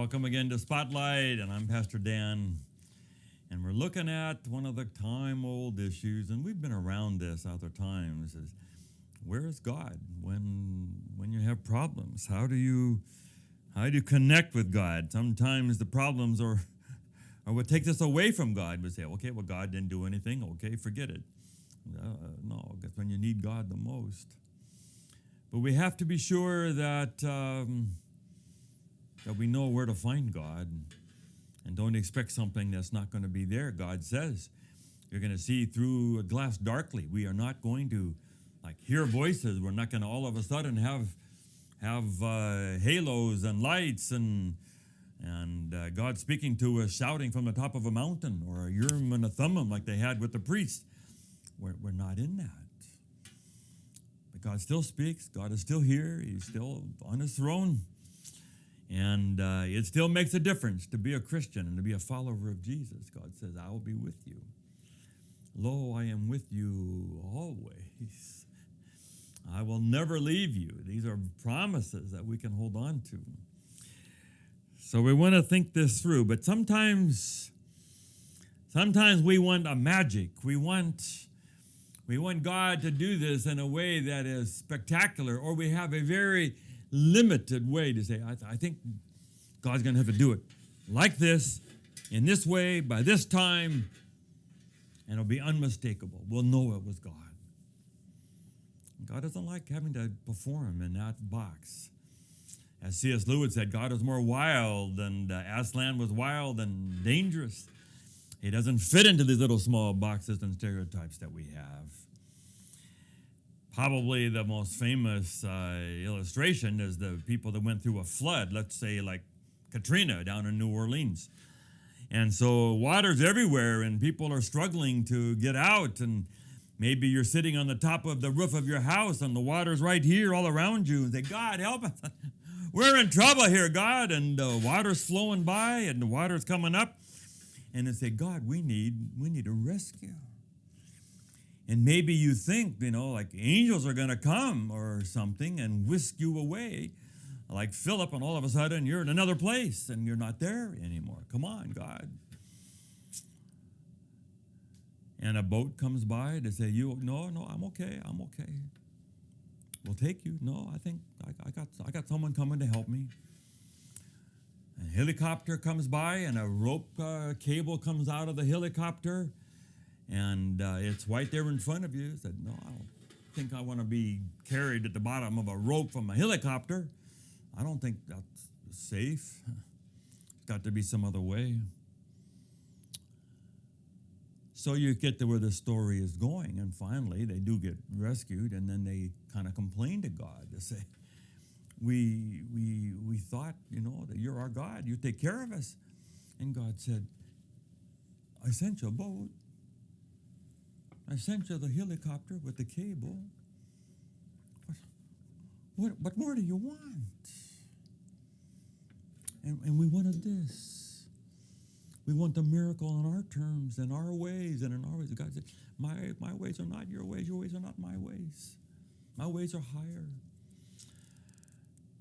Welcome again to Spotlight, and I'm Pastor Dan. And we're looking at one of the time-old issues, and we've been around this other times, is where is God when you have problems? How do you connect with God? Sometimes the problems are what takes us away from God. We say, okay, well, God didn't do anything. Okay, forget it. No, that's when you need God the most. But we have to be sure that we know where to find God and don't expect something that's not going to be there. God says you're going to see through a glass darkly. We are not going to hear voices. We're not going to all of a sudden have halos and lights and God speaking to us, shouting from the top of a mountain, or a Urim and a Thummim like they had with the priests. We're not in that. But God still speaks. God is still here. He's still on his throne. And it still makes a difference to be a Christian and to be a follower of Jesus. God says, I will be with you. Lo, I am with you always. I will never leave you. These are promises that we can hold on to. So we want to think this through. But sometimes we want a magic. We want God to do this in a way that is spectacular, or we have a very limited way to say, I think God's going to have to do it like this, in this way, by this time, and it'll be unmistakable. We'll know it was God. God doesn't like having to perform in that box. As C.S. Lewis said, God is more wild, and Aslan was wild and dangerous. He doesn't fit into these little small boxes and stereotypes that we have. Probably the most famous illustration is the people that went through a flood, let's say like Katrina down in New Orleans. And so water's everywhere, and people are struggling to get out, and maybe you're sitting on the top of the roof of your house, and the water's right here all around you, and say, God, help us. We're in trouble here, God, and the water's flowing by, and the water's coming up, and they say, God, we need a rescue. And maybe you think, like angels are going to come or something and whisk you away, like Philip, and all of a sudden you're in another place and you're not there anymore. Come on, God. And a boat comes by to say, no, I'm okay. We'll take you. No, I think I got someone coming to help me. A helicopter comes by, and a rope cable comes out of the helicopter, and it's right there in front of you. Said, no, I don't think I want to be carried at the bottom of a rope from a helicopter. I don't think that's safe. It's got to be some other way. So you get to where the story is going, and finally they do get rescued, and then they kind of complain to God. They say, we thought, that you're our God. You take care of us. And God said, I sent you a boat. I sent you the helicopter with the cable. What more do you want? And we wanted this. We want the miracle on our terms and our ways and in our ways. God said, my ways are not your ways. Your ways are not my ways. My ways are higher.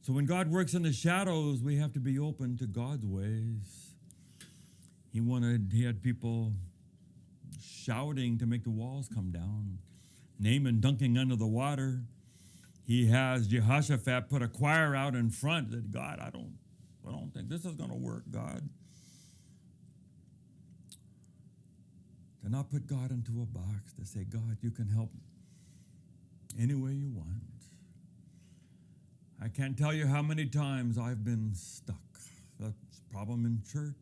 So when God works in the shadows, we have to be open to God's ways. He had people shouting to make the walls come down. Naaman dunking under the water. He has Jehoshaphat put a choir out in front that, God, I don't think this is going to work, God. To not put God into a box, to say, God, you can help any way you want. I can't tell you how many times I've been stuck. That's a problem in church.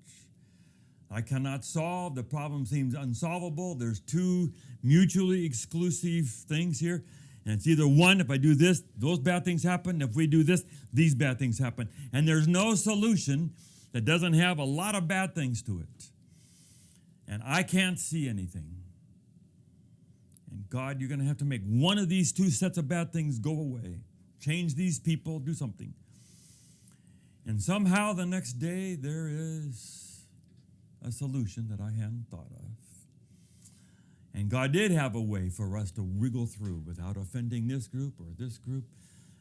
I cannot solve. The problem seems unsolvable. There's two mutually exclusive things here. And it's either one, if I do this, those bad things happen. If we do this, these bad things happen. And there's no solution that doesn't have a lot of bad things to it. And I can't see anything. And God, you're going to have to make one of these two sets of bad things go away. Change these people, do something. And somehow the next day there is a solution that I hadn't thought of. And God did have a way for us to wiggle through without offending this group or this group.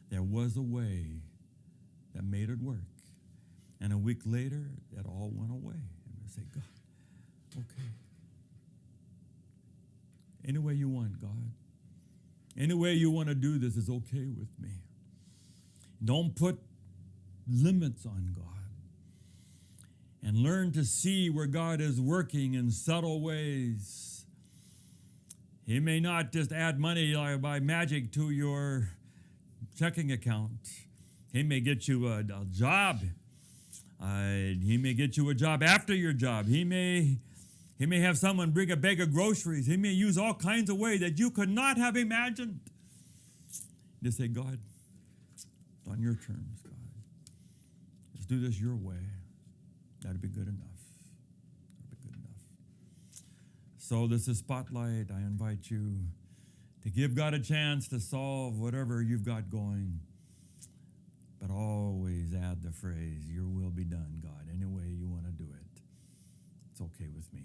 There was a way that made it work. And a week later, it all went away. And we say, God, okay. Any way you want, God. Any way you want to do this is okay with me. Don't put limits on God. And learn to see where God is working in subtle ways. He may not just add money by magic to your checking account. He may get you a job. He may get you a job after your job. He may have someone bring a bag of groceries. He may use all kinds of ways that you could not have imagined. Just say, God, on your terms, God. Let's do this your way. That'd be good enough. That'd be good enough. So this is Spotlight. I invite you to give God a chance to solve whatever you've got going. But always add the phrase, your will be done, God, any way you want to do it. It's okay with me.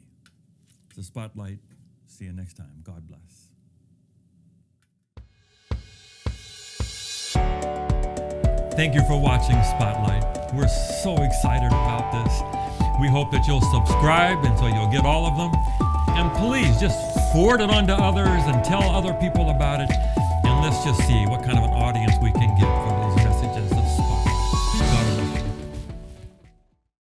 It's a Spotlight. See you next time. God bless. Thank you for watching Spotlight. We're so excited about this. We hope that you'll subscribe and so you'll get all of them. And please just forward it on to others and tell other people about it. And let's just see what kind of an audience we can get for